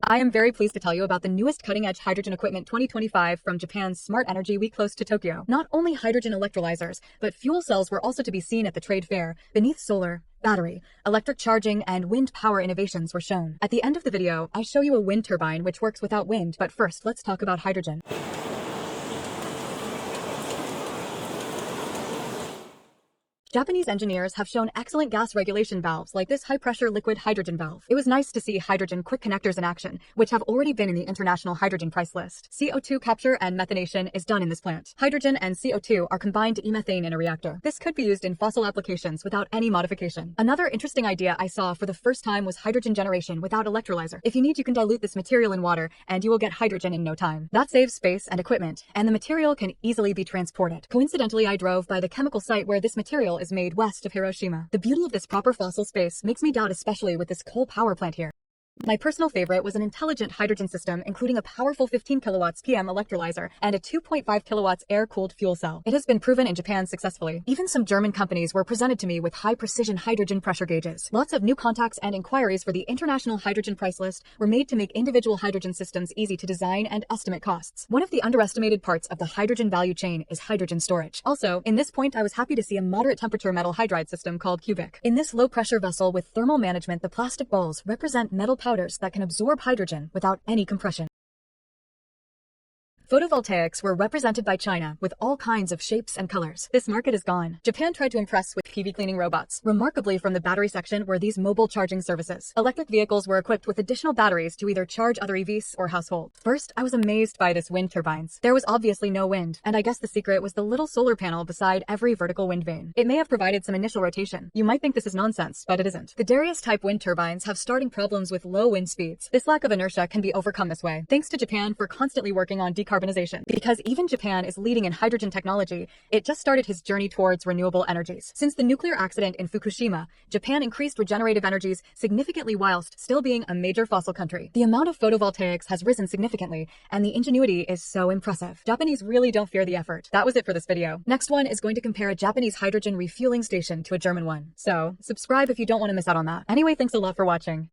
I am very pleased to tell you about the newest cutting-edge hydrogen equipment 2025 from Japan's Smart Energy Week close to Tokyo. Not only hydrogen electrolyzers, but fuel cells were also to be seen at the trade fair. Beneath solar, battery, electric charging, and wind power innovations were shown. At the end of the video, I show you a wind turbine which works without wind, but first let's talk about hydrogen. Japanese engineers have shown excellent gas regulation valves like this high-pressure liquid hydrogen valve. It was nice to see hydrogen quick connectors in action, which have already been in the international hydrogen price list. CO₂ capture and methanation is done in this plant. Hydrogen and CO₂ are combined to methane in a reactor. This could be used in fossil applications without any modification. Another interesting idea I saw for the first time was hydrogen generation without electrolyzer. If you need, you can dilute this material in water and you will get hydrogen in no time. That saves space and equipment, and the material can easily be transported. Coincidentally, I drove by the chemical site where this material is made west of Hiroshima. The beauty of this proper fossil space makes me doubt, especially with this coal power plant here. My personal favorite was an intelligent hydrogen system, including a powerful 15 kilowatts PM electrolyzer and a 2.5 kilowatts air-cooled fuel cell. It has been proven in Japan successfully. Even some German companies were presented to me with high-precision hydrogen pressure gauges. Lots of new contacts and inquiries for the international hydrogen price list were made to make individual hydrogen systems easy to design and estimate costs. One of the underestimated parts of the hydrogen value chain is hydrogen storage. Also, in this point, I was happy to see a moderate temperature metal hydride system called q-bic. In this low-pressure vessel with thermal management, the plastic balls represent metal powders that can absorb hydrogen without any compression. Photovoltaics were represented by China with all kinds of shapes and colors. This market is gone. Japan tried to impress with PV cleaning robots. Remarkably, from the battery section were these mobile charging services. Electric vehicles were equipped with additional batteries to either charge other EVs or households. First, I was amazed by this wind turbines. There was obviously no wind, and I guess the secret was the little solar panel beside every vertical wind vane. It may have provided some initial rotation. You might think this is nonsense, but it isn't. The Darius-type wind turbines have starting problems with low wind speeds. This lack of inertia can be overcome this way. Thanks to Japan for constantly working on decarbonization. Because even Japan is leading in hydrogen technology, it just started his journey towards renewable energies. Since the nuclear accident in Fukushima, Japan increased regenerative energies significantly whilst still being a major fossil country. The amount of photovoltaics has risen significantly, and the ingenuity is so impressive. Japanese really don't fear the effort. That was it for this video. Next one is going to compare a Japanese hydrogen refueling station to a German one. So, subscribe if you don't want to miss out on that. Anyway, thanks a lot for watching.